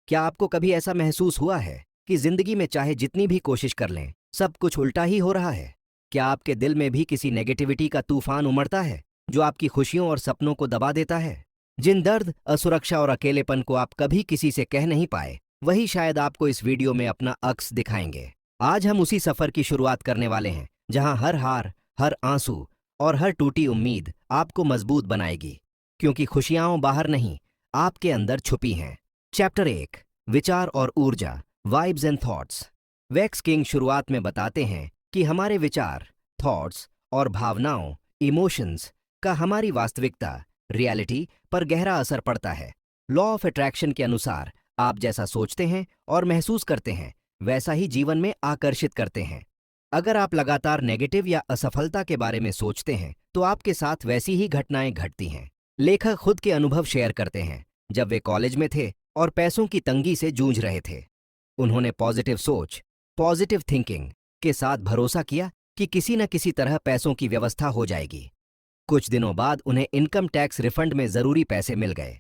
क्या आपको कभी ऐसा महसूस हुआ है कि जिंदगी में चाहे जितनी भी कोशिश कर लें, सब कुछ उल्टा ही हो रहा है? क्या आपके दिल में भी किसी नेगेटिविटी का तूफान उमड़ता है जो आपकी खुशियों और सपनों को दबा देता है? जिन दर्द, असुरक्षा और अकेलेपन को आप कभी किसी से कह नहीं पाए, वही शायद आपको इस वीडियो में अपना अक्स दिखाएंगे। आज हम उसी सफर की शुरुआत करने वाले हैं जहां हर हार, हर आंसू और हर टूटी उम्मीद आपको मजबूत बनाएगी, क्योंकि खुशियां बाहर नहीं, आपके अंदर छुपी हैं। चैप्टर 1, विचार और ऊर्जा, vibes and thoughts. Wax king शुरुआत में बताते हैं कि हमारे विचार, थॉट्स और भावनाओं, इमोशंस का हमारी वास्तविकता, रियलिटी पर गहरा असर पड़ता है। लॉ ऑफ अट्रैक्शन के अनुसार आप जैसा सोचते हैं और महसूस करते हैं, वैसा ही जीवन में आकर्षित करते हैं। अगर आप लगातार नेगेटिव या असफलता के बारे में सोचते हैं, तो आपके साथ वैसी ही घटनाएं घटती हैं। लेखक खुद के अनुभव शेयर करते हैं जब वे कॉलेज में थे और पैसों की तंगी से जूझ रहे थे। उन्होंने पॉजिटिव सोच, पॉजिटिव थिंकिंग के साथ भरोसा किया कि किसी न किसी तरह पैसों की व्यवस्था हो जाएगी। कुछ दिनों बाद उन्हें इनकम टैक्स रिफंड में जरूरी पैसे मिल गए।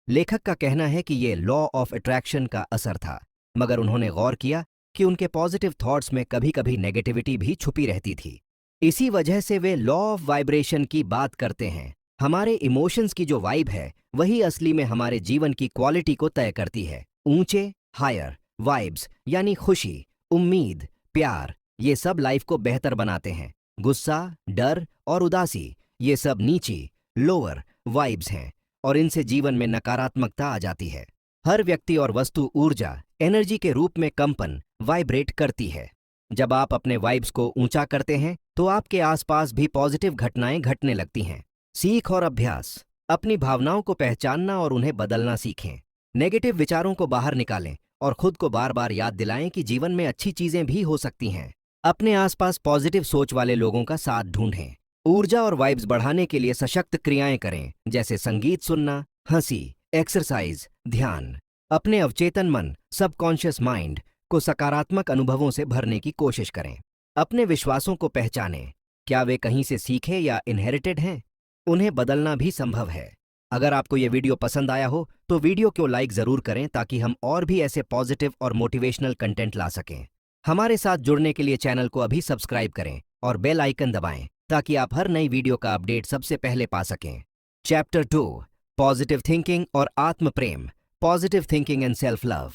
लेखक का कहना है कि ये लॉ ऑफ अट्रैक्शन का असर था, मगर उन्होंने गौर किया कि उनके पॉजिटिव थॉट्स में कभी कभी नेगेटिविटी भी छुपी रहती थी। इसी वजह से वे लॉ ऑफ वाइब्रेशन की बात करते हैं। हमारे इमोशंस की जो वाइब है, वही असली में हमारे जीवन की क्वालिटी को तय करती है। ऊंचे, हायर वाइब्स यानी खुशी, उम्मीद, प्यार, ये सब लाइफ को बेहतर बनाते हैं। गुस्सा, डर और उदासी, ये सब नीची, लोअर वाइब्स हैं और इनसे जीवन में नकारात्मकता आ जाती है। हर व्यक्ति और वस्तु ऊर्जा, एनर्जी के रूप में कंपन, वाइब्रेट करती है। जब आप अपने वाइब्स को ऊंचा करते हैं, तो आपके आसपास भी पॉजिटिव घटनाएं घटने लगती हैं। सीख और अभ्यास, अपनी भावनाओं को पहचानना और उन्हें बदलना सीखें। नेगेटिव विचारों को बाहर निकालें और खुद को बार बार याद दिलाएं कि जीवन में अच्छी चीजें भी हो सकती हैं। अपने आसपास पॉजिटिव सोच वाले लोगों का साथ ढूंढें। ऊर्जा और वाइब्स बढ़ाने के लिए सशक्त क्रियाएं करें, जैसे संगीत सुनना, हंसी, एक्सरसाइज, ध्यान। अपने अवचेतन मन, सबकॉन्शियस माइंड को सकारात्मक अनुभवों से भरने की कोशिश करें। अपने विश्वासों को पहचानें, क्या वे कहीं से सीखे या इनहेरिटेड हैं? उन्हें बदलना भी संभव है। अगर आपको ये वीडियो पसंद आया हो तो वीडियो को लाइक जरूर करें, ताकि हम और भी ऐसे पॉजिटिव और मोटिवेशनल कंटेंट ला सकें। हमारे साथ जुड़ने के लिए चैनल को अभी सब्सक्राइब करें और बेल आइकन दबाएं, ताकि आप हर नई वीडियो का अपडेट सबसे पहले पा सकें। चैप्टर 2, पॉजिटिव थिंकिंग और आत्म प्रेम, positive thinking and self love.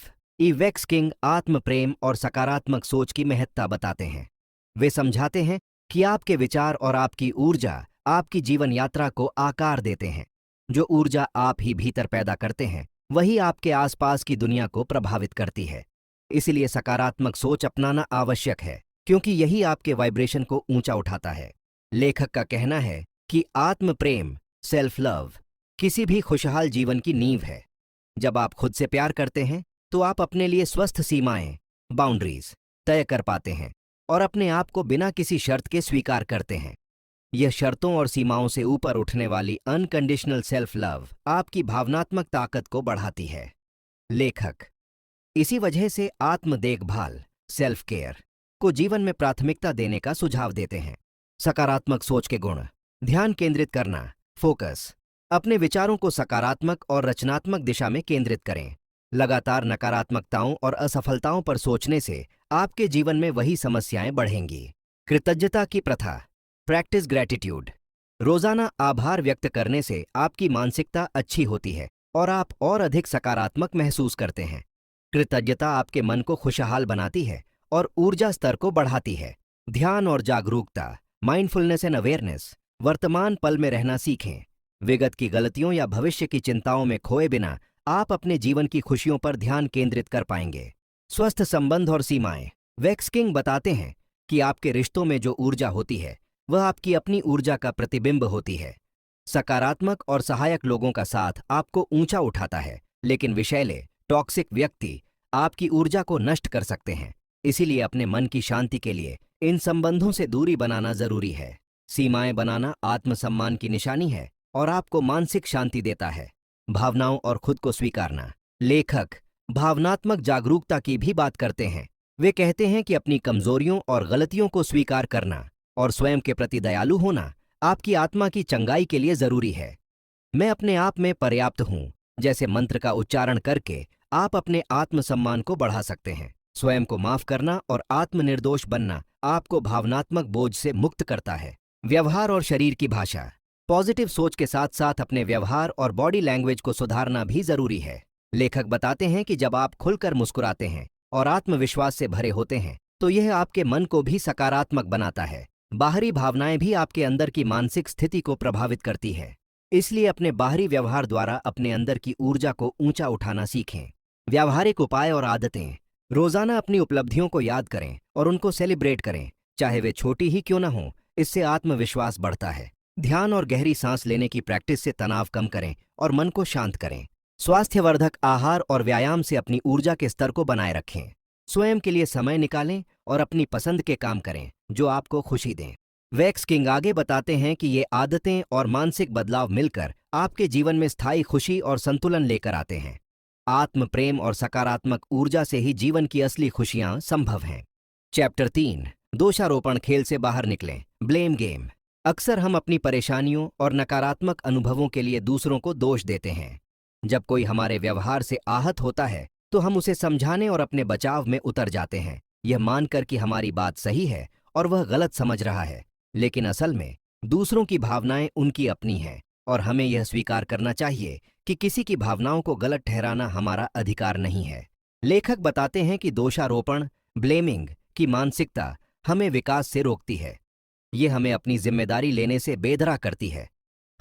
वैक्स किंग आत्म प्रेम और सकारात्मक सोच की महत्ता बताते हैं। वे समझाते हैं कि आपके विचार और आपकी ऊर्जा आपकी जीवन यात्रा को आकार देते हैं। जो ऊर्जा आप ही भीतर पैदा करते हैं, वही आपके आसपास की दुनिया को प्रभावित करती है। इसलिए सकारात्मक सोच अपनाना आवश्यक है, क्योंकि यही आपके वाइब्रेशन को ऊंचा उठाता है। लेखक का कहना है कि आत्म प्रेम, सेल्फ लव, किसी भी खुशहाल जीवन की नींव है। जब आप खुद से प्यार करते हैं, तो आप अपने लिए स्वस्थ सीमाएं, बाउंड्रीज तय कर पाते हैं और अपने आप को बिना किसी शर्त के स्वीकार करते हैं। यह शर्तों और सीमाओं से ऊपर उठने वाली अनकंडीशनल सेल्फ लव आपकी भावनात्मक ताकत को बढ़ाती है। लेखक इसी वजह से आत्म देखभाल, सेल्फ केयर को जीवन में प्राथमिकता देने का सुझाव देते हैं। सकारात्मक सोच के गुण, ध्यान केंद्रित करना, फोकस। अपने विचारों को सकारात्मक और रचनात्मक दिशा में केंद्रित करें। लगातार नकारात्मकताओं और असफलताओं पर सोचने से आपके जीवन में वही समस्याएं बढ़ेंगी। कृतज्ञता की प्रथा, प्रैक्टिस ग्रैटिट्यूड। रोजाना आभार व्यक्त करने से आपकी मानसिकता अच्छी होती है और आप और अधिक सकारात्मक महसूस करते हैं। कृतज्ञता आपके मन को खुशहाल बनाती है और ऊर्जा स्तर को बढ़ाती है। ध्यान और जागरूकता, माइंडफुलनेस एंड अवेयरनेस। वर्तमान पल में रहना सीखें। विगत की गलतियों या भविष्य की चिंताओं में खोए बिना आप अपने जीवन की खुशियों पर ध्यान केंद्रित कर पाएंगे। स्वस्थ संबंध और सीमाएं। वैक्स किंग बताते हैं कि आपके रिश्तों में जो ऊर्जा होती है, वह आपकी अपनी ऊर्जा का प्रतिबिंब होती है। सकारात्मक और सहायक लोगों का साथ आपको ऊंचा उठाता है, लेकिन विषैले, टॉक्सिक व्यक्ति आपकी ऊर्जा को नष्ट कर सकते हैं। इसीलिए अपने मन की शांति के लिए इन संबंधों से दूरी बनाना जरूरी है। सीमाएं बनाना आत्मसम्मान की निशानी है और आपको मानसिक शांति देता है। भावनाओं और खुद को स्वीकारना। लेखक भावनात्मक जागरूकता की भी बात करते हैं। वे कहते हैं कि अपनी कमजोरियों और गलतियों को स्वीकार करना और स्वयं के प्रति दयालु होना आपकी आत्मा की चंगाई के लिए जरूरी है। मैं अपने आप में पर्याप्त हूँ जैसे मंत्र का उच्चारण करके आप अपने आत्मसम्मान को बढ़ा सकते हैं। स्वयं को माफ करना और आत्मनिर्दोष बनना आपको भावनात्मक बोझ से मुक्त करता है। व्यवहार और शरीर की भाषा। पॉजिटिव सोच के साथ साथ अपने व्यवहार और बॉडी लैंग्वेज को सुधारना भी जरूरी है। लेखक बताते हैं कि जब आप खुलकर मुस्कुराते हैं और आत्मविश्वास से भरे होते हैं तो यह आपके मन को भी सकारात्मक बनाता है। बाहरी भावनाएं भी आपके अंदर की मानसिक स्थिति को प्रभावित करती है, इसलिए अपने बाहरी व्यवहार द्वारा अपने अंदर की ऊर्जा को ऊंचा उठाना सीखें। व्यावहारिक उपाय और आदतें। रोजाना अपनी उपलब्धियों को याद करें और उनको सेलिब्रेट करें, चाहे वे छोटी ही क्यों न हो। इससे आत्मविश्वास बढ़ता है। ध्यान और गहरी सांस लेने की प्रैक्टिस से तनाव कम करें और मन को शांत करें। स्वास्थ्यवर्धक आहार और व्यायाम से अपनी ऊर्जा के स्तर को बनाए रखें। स्वयं के लिए समय निकालें और अपनी पसंद के काम करें जो आपको खुशी दें। वैक्स किंग आगे बताते हैं कि ये आदतें और मानसिक बदलाव मिलकर आपके जीवन में स्थायी खुशी और संतुलन लेकर आते हैं। आत्म प्रेम और सकारात्मक ऊर्जा से ही जीवन की असली खुशियां संभव हैं। चैप्टर 3, दोषारोपण खेल से बाहर निकलें। Blame game. अक्सर हम अपनी परेशानियों और नकारात्मक अनुभवों के लिए दूसरों को दोष देते हैं। जब कोई हमारे व्यवहार से आहत होता है तो हम उसे समझाने और अपने बचाव में उतर जाते हैं, यह मानकर कि हमारी बात सही है और वह गलत समझ रहा है। लेकिन असल में दूसरों की भावनाएं उनकी अपनी हैं और हमें यह स्वीकार करना चाहिए कि किसी की भावनाओं को गलत ठहराना हमारा अधिकार नहीं है। लेखक बताते हैं कि दोषारोपण, ब्लेमिंग की मानसिकता हमें विकास से रोकती है। ये हमें अपनी जिम्मेदारी लेने से बेदरा करती है।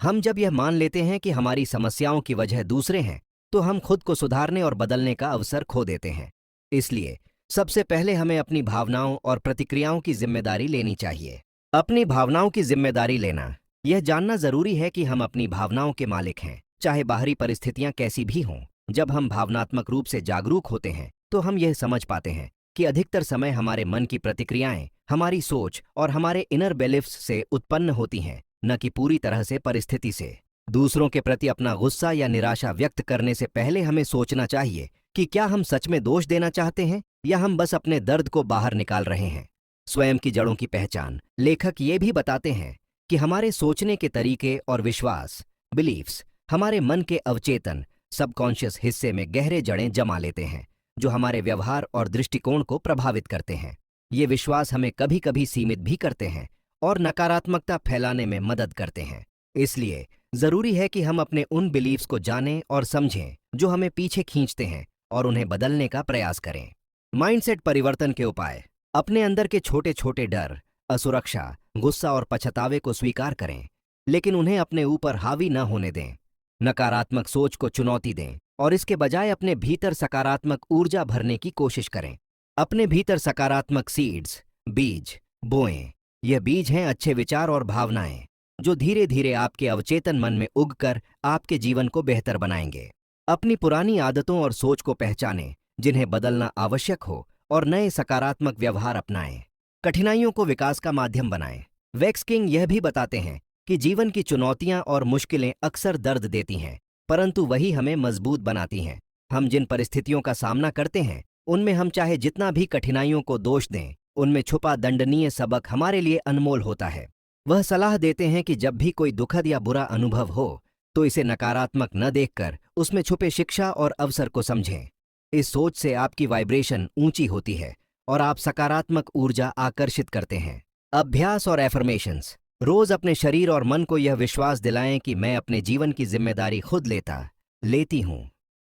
हम जब यह मान लेते हैं कि हमारी समस्याओं की वजह दूसरे हैं तो हम खुद को सुधारने और बदलने का अवसर खो देते हैं। इसलिए सबसे पहले हमें अपनी भावनाओं और प्रतिक्रियाओं की जिम्मेदारी लेनी चाहिए। अपनी भावनाओं की जिम्मेदारी लेना, यह जानना जरूरी है कि हम अपनी भावनाओं के मालिक हैं, चाहे बाहरी परिस्थितियां कैसी भी हों। जब हम भावनात्मक रूप से जागरूक होते हैं तो हम यह समझ पाते हैं कि अधिकतर समय हमारे मन की प्रतिक्रियाएं हमारी सोच और हमारे इनर बिलीफ्स से उत्पन्न होती हैं, न कि पूरी तरह से परिस्थिति से। दूसरों के प्रति अपना गुस्सा या निराशा व्यक्त करने से पहले हमें सोचना चाहिए कि क्या हम सच में दोष देना चाहते हैं या हम बस अपने दर्द को बाहर निकाल रहे हैं। स्वयं की जड़ों की पहचान। लेखक ये भी बताते हैं कि हमारे सोचने के तरीके और विश्वास, बिलीफ्स, हमारे मन के अवचेतन सबकॉन्शियस हिस्से में गहरे जड़ें जमा लेते हैं, जो हमारे व्यवहार और दृष्टिकोण को प्रभावित करते हैं। ये विश्वास हमें कभी कभी सीमित भी करते हैं और नकारात्मकता फैलाने में मदद करते हैं। इसलिए जरूरी है कि हम अपने उन बिलीव्स को जानें और समझें जो हमें पीछे खींचते हैं और उन्हें बदलने का प्रयास करें। माइंडसेट परिवर्तन के उपाय। अपने अंदर के छोटे छोटे डर, असुरक्षा, गुस्सा और पछतावे को स्वीकार करें, लेकिन उन्हें अपने ऊपर हावी न होने दें। नकारात्मक सोच को चुनौती दें और इसके बजाय अपने भीतर सकारात्मक ऊर्जा भरने की कोशिश करें। अपने भीतर सकारात्मक सीड्स, बीज बोएं। यह बीज हैं अच्छे विचार और भावनाएं, जो धीरे धीरे आपके अवचेतन मन में उगकर आपके जीवन को बेहतर बनाएंगे। अपनी पुरानी आदतों और सोच को पहचानें जिन्हें बदलना आवश्यक हो और नए सकारात्मक व्यवहार अपनाएं। कठिनाइयों को विकास का माध्यम बनाएं। वैक्स किंग यह भी बताते हैं कि जीवन की चुनौतियां और मुश्किलें अक्सर दर्द देती हैं, परंतु वही हमें मजबूत बनाती हैं। हम जिन परिस्थितियों का सामना करते हैं उनमें हम चाहे जितना भी कठिनाइयों को दोष दें, उनमें छुपा दंडनीय सबक हमारे लिए अनमोल होता है। वह सलाह देते हैं कि जब भी कोई दुखद या बुरा अनुभव हो तो इसे नकारात्मक न देखकर उसमें छुपे शिक्षा और अवसर को समझें। इस सोच से आपकी वाइब्रेशन ऊंची होती है और आप सकारात्मक ऊर्जा आकर्षित करते हैं। अभ्यास और एफर्मेशंस। रोज अपने शरीर और मन को यह विश्वास दिलाएं कि मैं अपने जीवन की जिम्मेदारी खुद लेती हूं।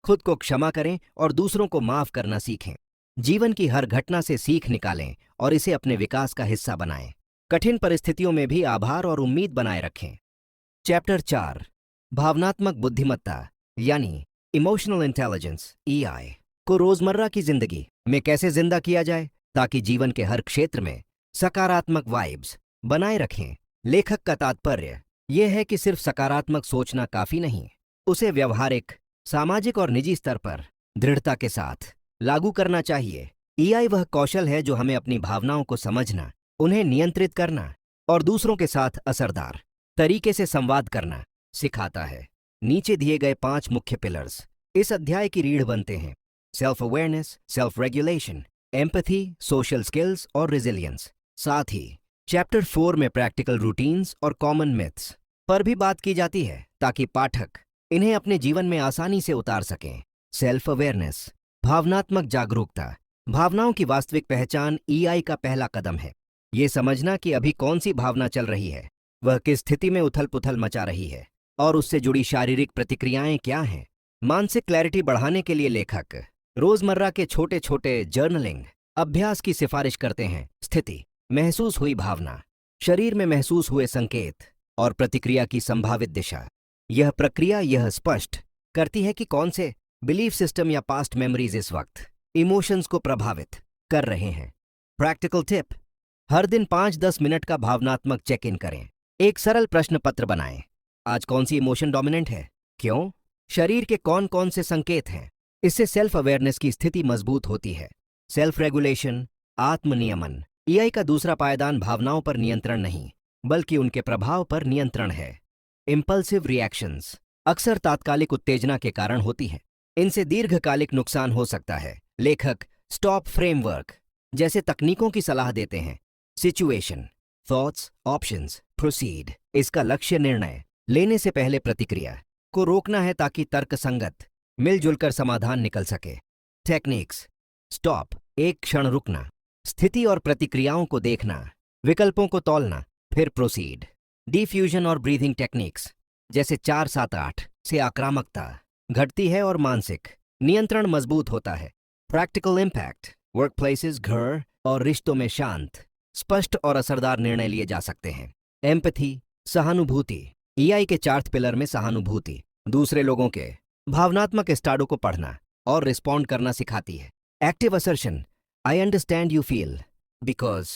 खुद को क्षमा करें और दूसरों को माफ करना सीखें। जीवन की हर घटना से सीख निकालें और इसे अपने विकास का हिस्सा बनाएं। कठिन परिस्थितियों में भी आभार और उम्मीद बनाए रखें। चैप्टर 4, भावनात्मक बुद्धिमत्ता यानी इमोशनल इंटेलिजेंस (EI) को रोजमर्रा की जिंदगी में कैसे जिंदा किया जाए ताकि जीवन के हर क्षेत्र में सकारात्मक वाइब्स बनाए रखें। लेखक का तात्पर्य यह है कि सिर्फ सकारात्मक सोचना काफी नहीं, उसे व्यवहारिक, सामाजिक और निजी स्तर पर दृढ़ता के साथ लागू करना चाहिए। EI वह कौशल है जो हमें अपनी भावनाओं को समझना, उन्हें नियंत्रित करना और दूसरों के साथ असरदार तरीके से संवाद करना सिखाता है। नीचे दिए गए 5 मुख्य पिलर्स इस अध्याय की रीढ़ बनते हैं: self awareness, self regulation, empathy, social skills और रेजिलियंस। साथ ही चैप्टर 4 में प्रैक्टिकल रूटीन्स और कॉमन मिथ्स पर भी बात की जाती है ताकि पाठक इन्हें अपने जीवन में आसानी से उतार सकें। सेल्फ अवेयरनेस, भावनात्मक जागरूकता। भावनाओं की वास्तविक पहचान ईआई का पहला कदम है। ये समझना कि अभी कौन सी भावना चल रही है, वह किस स्थिति में उथल पुथल मचा रही है और उससे जुड़ी शारीरिक प्रतिक्रियाएं क्या हैं। मानसिक क्लैरिटी बढ़ाने के लिए लेखक रोजमर्रा के छोटे छोटे जर्नलिंग अभ्यास की सिफारिश करते हैं। स्थिति, महसूस हुई भावना, शरीर में महसूस हुए संकेत और प्रतिक्रिया की संभावित दिशा। यह प्रक्रिया यह स्पष्ट करती है कि कौन से बिलीफ सिस्टम या पास्ट मेमोरीज इस वक्त इमोशंस को प्रभावित कर रहे हैं। प्रैक्टिकल टिप, हर दिन 5-10 मिनट का भावनात्मक चेक इन करें। एक सरल प्रश्न पत्र बनाएं। आज कौन सी इमोशन डोमिनेंट है, क्यों, शरीर के कौन कौन से संकेत हैं। इससे सेल्फ अवेयरनेस की स्थिति मजबूत होती है। Self regulation, आत्मनियमन। ईआई का दूसरा पायदान भावनाओं पर नियंत्रण नहीं, बल्कि उनके प्रभाव पर नियंत्रण है। इम्पल्सिव रिएक्शंस अक्सर तात्कालिक उत्तेजना के कारण होती हैं। इनसे दीर्घकालिक नुकसान हो सकता है। लेखक स्टॉप फ्रेमवर्क जैसे तकनीकों की सलाह देते हैं। Situation, thoughts, options, proceed. इसका लक्ष्य निर्णय लेने से पहले प्रतिक्रिया को रोकना है ताकि तर्कसंगत मिलजुल कर समाधान निकल सके। टेक्निक्स, स्टॉप, एक क्षण रुकना, स्थिति और प्रतिक्रियाओं को देखना, विकल्पों को तौलना, फिर प्रोसीड। डिफ्यूजन और ब्रीथिंग टेक्निक्स जैसे 4-7-8 से आक्रामकता घटती है और मानसिक नियंत्रण मजबूत होता है। प्रैक्टिकल इम्पैक्ट, वर्कप्लेसेस, घर और रिश्तों में शांत, स्पष्ट और असरदार निर्णय लिए जा सकते हैं। एम्पैथी, सहानुभूति। ईआई के 4th पिलर में सहानुभूति दूसरे लोगों के भावनात्मक स्टाडों को पढ़ना और रिस्पॉन्ड करना सिखाती है। Active assertion, I understand you feel because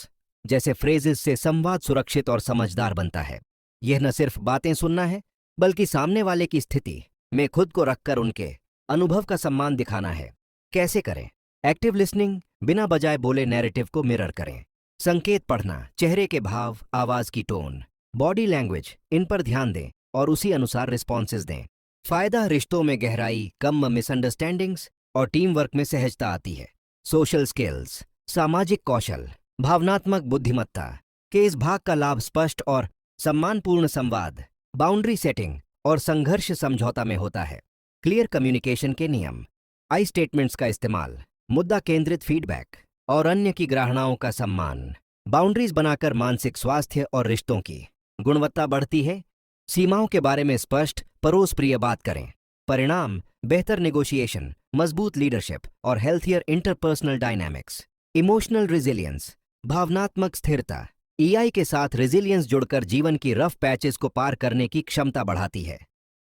जैसे फ्रेजेस से संवाद सुरक्षित और समझदार बनता है। यह न सिर्फ बातें सुनना है, बल्कि सामने वाले की स्थिति में खुद को रखकर उनके अनुभव का सम्मान दिखाना है। कैसे करें? एक्टिव लिसनिंग, बिना बजाय बोले नैरेटिव को मिरर करें। संकेत पढ़ना, चेहरे के भाव, आवाज की टोन, बॉडी लैंग्वेज, इन पर ध्यान दें और उसी अनुसार रिस्पॉन्सेज दें। फायदा, रिश्तों में गहराई, कम मिसअंडरस्टैंडिंग्स और टीम वर्क में सहजता आती है। सोशल स्किल्स, सामाजिक कौशल, भावनात्मक बुद्धिमत्ता के इस भाग का लाभ स्पष्ट और सम्मानपूर्ण संवाद, बाउंड्री सेटिंग और संघर्ष समझौता में होता है। क्लियर कम्युनिकेशन के नियम, आई स्टेटमेंट्स का इस्तेमाल, मुद्दा केंद्रित फीडबैक और अन्य की ग्राहणाओं का सम्मान। बाउंड्रीज बनाकर मानसिक स्वास्थ्य और रिश्तों की गुणवत्ता बढ़ती है। सीमाओं के बारे में स्पष्ट, परोसप्रिय बात करें। परिणाम, बेहतर नेगोशिएशन, मजबूत लीडरशिप और healthier interpersonal dynamics. Emotional resilience, भावनात्मक स्थिरता। ईआई के साथ रेजिलियंस जुड़कर जीवन की रफ पैचेस को पार करने की क्षमता बढ़ाती है।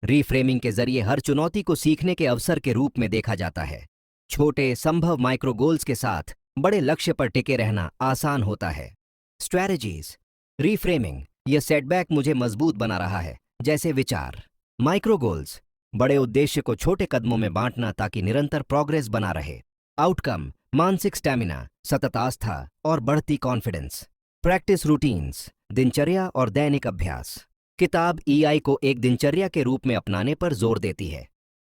रीफ्रेमिंग के जरिए हर चुनौती को सीखने के अवसर के रूप में देखा जाता है। छोटे संभव माइक्रो गोल्स के साथ बड़े लक्ष्य पर टिके रहना आसान होता है। स्ट्रैटेजीज, रीफ्रेमिंग, यह सेटबैक मुझे मजबूत बना रहा है जैसे विचार। माइक्रो गोल्स, बड़े उद्देश्य को छोटे कदमों में बांटना ताकि निरंतर प्रोग्रेस बना रहे। आउटकम, मानसिक स्टैमिना, सतत आस्था और बढ़ती कॉन्फिडेंस। प्रैक्टिस रूटीन्स, दिनचर्या और दैनिक अभ्यास। किताब ईआई को एक दिनचर्या के रूप में अपनाने पर जोर देती है।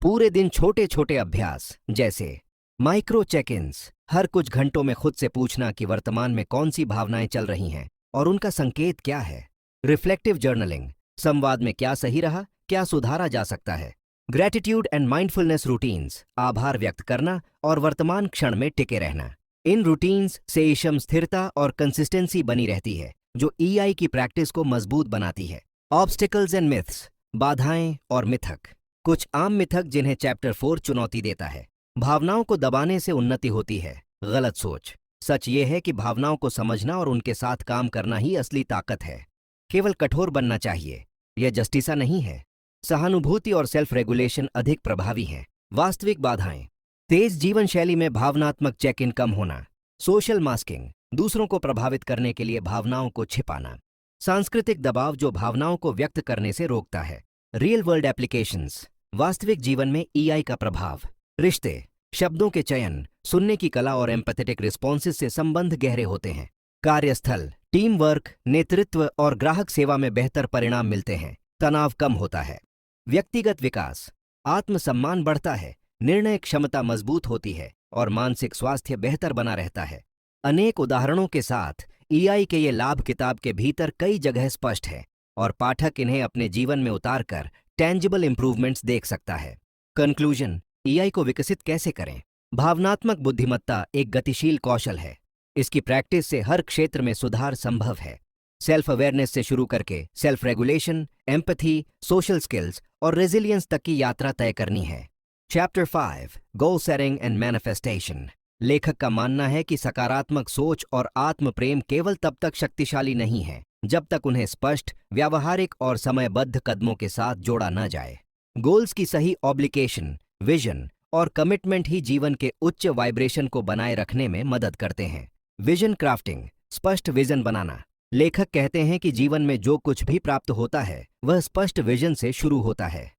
पूरे दिन छोटे छोटे अभ्यास जैसे माइक्रो चेक इन्स, हर कुछ घंटों में खुद से पूछना कि वर्तमान में कौन सी भावनाएं चल रही हैं और उनका संकेत क्या है। रिफ्लेक्टिव जर्नलिंग, संवाद में क्या सही रहा, क्या सुधारा जा सकता है। ग्रैटिट्यूड एंड माइंडफुलनेस रूटीन्स, आभार व्यक्त करना और वर्तमान क्षण में टिके रहना। इन रूटीन्स से ईशम स्थिरता और कंसिस्टेंसी बनी रहती है, जो ईआई की प्रैक्टिस को मजबूत बनाती है। ऑब्स्टिकल्स एंड मिथ्स, बाधाएं और मिथक। कुछ आम मिथक जिन्हें चैप्टर 4 चुनौती देता है। भावनाओं को दबाने से उन्नति होती है, गलत सोच। सच ये है कि भावनाओं को समझना और उनके साथ काम करना ही असली ताकत है। केवल कठोर बनना चाहिए, यह जस्टिसा नहीं है। सहानुभूति और सेल्फ रेगुलेशन अधिक प्रभावी हैं। वास्तविक बाधाएं, तेज जीवन शैली में भावनात्मक चेक इन कम होना। सोशल मास्किंग, दूसरों को प्रभावित करने के लिए भावनाओं को छिपाना। सांस्कृतिक दबाव जो भावनाओं को व्यक्त करने से रोकता है। रियल वर्ल्ड एप्लीकेशंस, वास्तविक जीवन में ईआई का प्रभाव। रिश्ते, शब्दों के चयन, सुनने की कला और एम्पैथेटिक रिस्पॉन्सेज से संबंध गहरे होते हैं। कार्यस्थल, टीम वर्क, नेतृत्व और ग्राहक सेवा में बेहतर परिणाम मिलते हैं। तनाव कम होता है। व्यक्तिगत विकास, आत्मसम्मान बढ़ता है, निर्णय क्षमता मजबूत होती है और मानसिक स्वास्थ्य बेहतर बना रहता है। अनेक उदाहरणों के साथ ईआई के ये लाभ किताब के भीतर कई जगह स्पष्ट है और पाठक इन्हें अपने जीवन में उतारकर टेंजिबल इंप्रूवमेंट्स देख सकता है। कंक्लूजन, ईआई को विकसित कैसे करें? भावनात्मक बुद्धिमत्ता एक गतिशील कौशल है। इसकी प्रैक्टिस से हर क्षेत्र में सुधार संभव है। सेल्फ अवेयरनेस से शुरू करके self regulation, empathy, social skills और रेजिलियंस तक की यात्रा तय करनी है। Chapter 5 goal setting and manifestation. लेखक का मानना है कि सकारात्मक सोच और आत्म प्रेम केवल तब तक शक्तिशाली नहीं है जब तक उन्हें स्पष्ट, व्यावहारिक और समयबद्ध कदमों के साथ जोड़ा न जाए। गोल्स की सही ऑब्लिकेशन, विजन और कमिटमेंट ही जीवन के उच्च वाइब्रेशन को बनाए रखने में मदद करते हैं। विजन क्राफ्टिंग, स्पष्ट विजन बनाना। लेखक कहते हैं कि जीवन में जो कुछ भी प्राप्त होता है वह स्पष्ट विजन से शुरू होता है।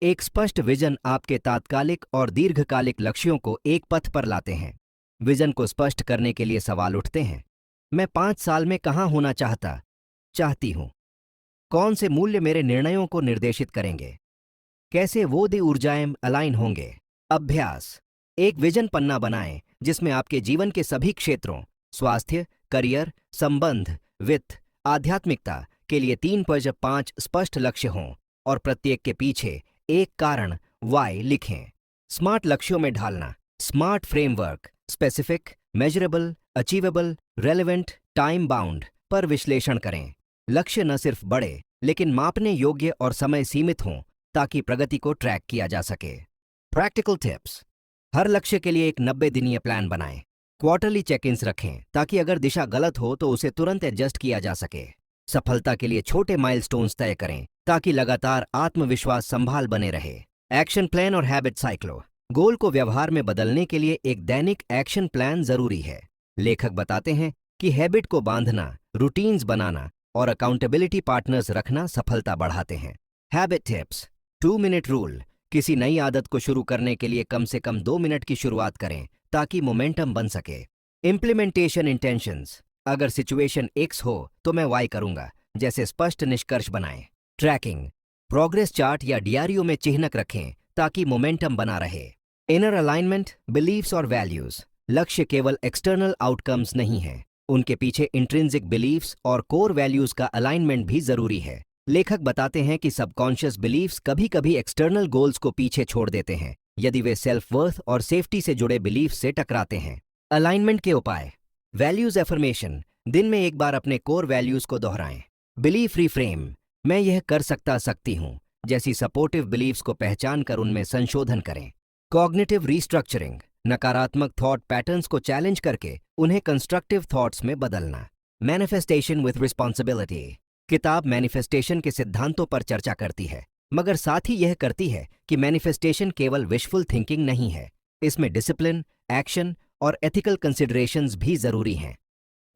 एक स्पष्ट विजन आपके तात्कालिक और दीर्घकालिक लक्ष्यों को एक पथ पर लाते हैं। विजन को स्पष्ट करने के लिए सवाल उठते हैं। मैं 5 साल में कहाँ होना चाहती हूँ? कौन से मूल्य मेरे निर्णयों को निर्देशित करेंगे? कैसे वो दी ऊर्जाएं अलाइन होंगे? अभ्यास। एक विजन पन्ना बनाएं जिसमें आपके जीवन के सभी क्षेत्रों, स्वास्थ्य, करियर, संबंध, वित्त, आध्यात्मिकता के लिए 3/5 स्पष्ट लक्ष्य हों और प्रत्येक के पीछे एक कारण, वाई, लिखें। स्मार्ट लक्ष्यों में ढालना। Smart framework, specific, measurable, achievable, relevant, time bound पर विश्लेषण करें। लक्ष्य न सिर्फ बड़े लेकिन मापने योग्य और समय सीमित हों ताकि प्रगति को ट्रैक किया जा सके। Practical tips. हर लक्ष्य के लिए एक 90-दिनीय प्लान बनाएं। क्वार्टरली चेक-इन्स रखें ताकि अगर दिशा गलत हो तो उसे तुरंत एडजस्ट किया जा सके। सफलता के लिए छोटे माइलस्टोन्स तय करें ताकि लगातार आत्मविश्वास संभाल बने रहे। एक्शन प्लान और हैबिट साइक्लो। गोल को व्यवहार में बदलने के लिए एक दैनिक एक्शन प्लान जरूरी है। लेखक बताते हैं कि हैबिट को बांधना, रूटीन्स बनाना और अकाउंटेबिलिटी पार्टनर्स रखना सफलता बढ़ाते हैं। Habit tips. Two minute rule. किसी नई आदत को शुरू करने के लिए कम से कम 2 मिनट की शुरुआत करें ताकि मोमेंटम बन सके। Implementation intentions. अगर सिचुएशन X हो तो मैं Y करूंगा जैसे स्पष्ट निष्कर्ष बनाएं। ट्रैकिंग। प्रोग्रेस चार्ट या डियारियों में चिह्नक रखें ताकि मोमेंटम बना रहे। इनर अलाइनमेंट, बिलीव्स और वैल्यूज। लक्ष्य केवल एक्सटर्नल आउटकम्स नहीं हैं, उनके पीछे इंट्रिंसिक बिलीव्स और कोर वैल्यूज का अलाइनमेंट भी जरूरी है। लेखक बताते हैं कि सबकॉन्शियस बिलीव्स कभी कभी एक्सटर्नल गोल्स को पीछे छोड़ देते हैं यदि वे सेल्फ वर्थ और सेफ्टी से जुड़े बिलीफ से टकराते हैं। अलाइनमेंट के उपाय। Values affirmation. दिन में एक बार अपने कोर वैल्यूज को दोहराएं। Belief reframe. मैं यह कर सकती हूँ जैसी सपोर्टिव बिलीव्स को पहचान कर उनमें संशोधन करें। Cognitive restructuring. नकारात्मक थॉट पैटर्न्स को चैलेंज करके उन्हें कंस्ट्रक्टिव थॉट्स में बदलना। Manifestation with responsibility. किताब मैनिफेस्टेशन के सिद्धांतों पर चर्चा करती है मगर साथ ही यह करती है कि मैनिफेस्टेशन केवल विशफुल थिंकिंग नहीं है, इसमें डिसिप्लिन, एक्शन और एथिकल कंसिडरेशंस भी जरूरी हैं।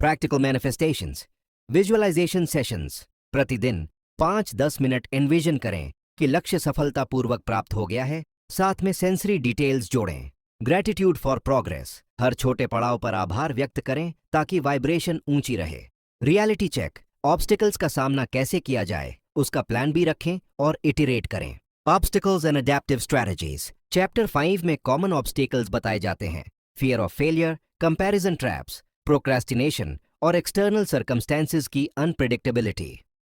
Practical manifestations. Visualisation sessions. प्रतिदिन 5-10 मिनट एनविजन करें कि लक्ष्य सफलतापूर्वक प्राप्त हो गया है, साथ में सेंसरी डिटेल्स जोड़ें। Gratitude for progress. हर छोटे पड़ाव पर आभार व्यक्त करें ताकि वाइब्रेशन ऊंची रहे। Reality check. ऑब्स्टिकल्स का सामना कैसे किया जाए उसका प्लान भी रखें और इटरेट करें। Obstacles and adaptive strategies. Chapter 5 में कॉमन ऑब्स्टिकल्स बताए जाते हैं। Fear of failure, comparison traps, procrastination और एक्सटर्नल सर्कमस्टेंसेस की unpredictability.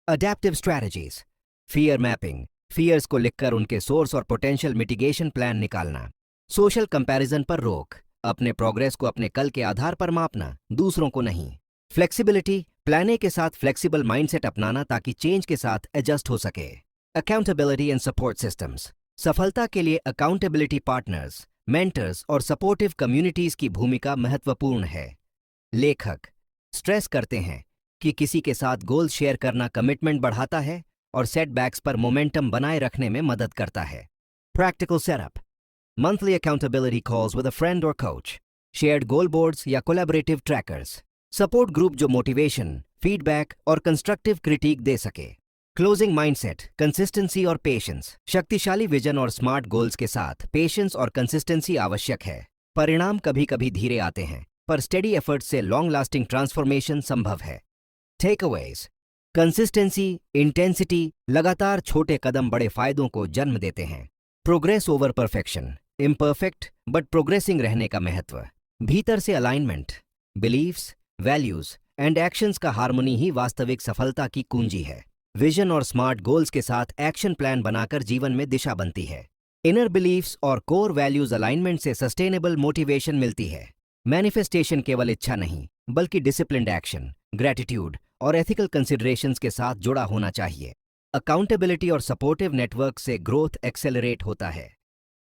Adaptive strategies. Fear mapping. Fears को लिखकर उनके सोर्स और पोटेंशियल मिटिगेशन प्लान निकालना। सोशल कंपैरिजन पर रोक। अपने प्रोग्रेस को अपने कल के आधार पर मापना, दूसरों को नहीं। फ्लेक्सिबिलिटी। प्लान के साथ फ्लेक्सिबल माइंडसेट अपनाना ताकि चेंज के साथ एडजस्ट हो सके। Accountability and support systems. सफलता के लिए अकाउंटेबिलिटी पार्टनर्स, मेंटर्स और सपोर्टिव कम्युनिटीज की भूमिका महत्वपूर्ण है। लेखक स्ट्रेस करते हैं कि किसी के साथ गोल शेयर करना कमिटमेंट बढ़ाता है और सेटबैक्स पर मोमेंटम बनाए रखने में मदद करता है। Practical setup. Monthly accountability calls with a friend और कोच। शेयर्ड गोल बोर्ड्स या कोलैबोरेटिव ट्रैकर्स। सपोर्ट ग्रुप जो मोटिवेशन, फीडबैक और कंस्ट्रक्टिव क्रिटिक दे सके। क्लोजिंग माइंडसेट, कंसिस्टेंसी और पेशेंस। शक्तिशाली विजन और स्मार्ट गोल्स के साथ पेशेंस और कंसिस्टेंसी आवश्यक है। परिणाम कभी कभी धीरे आते हैं पर स्टेडी एफर्ट से लॉन्ग लास्टिंग ट्रांसफॉर्मेशन संभव है। टेकअवेज। कंसिस्टेंसी, इंटेंसिटी, लगातार छोटे कदम बड़े फायदों को जन्म देते हैं। Progress over perfection. Imperfect but progressing रहने का महत्व। भीतर से alignment, beliefs, values and actions का हार्मनी ही वास्तविक सफलता की कुंजी है। विजन और स्मार्ट गोल्स के साथ एक्शन प्लान बनाकर जीवन में दिशा बनती है। इनर बिलीफ्स और कोर वैल्यूज अलाइनमेंट से सस्टेनेबल मोटिवेशन मिलती है। मैनिफेस्टेशन केवल इच्छा नहीं, बल्कि डिसिप्लिन्ड एक्शन, ग्रेटिट्यूड और एथिकल कंसिडरेशंस के साथ जुड़ा होना चाहिए। अकाउंटेबिलिटी और सपोर्टिव नेटवर्क से ग्रोथ एक्सेलरेट होता है।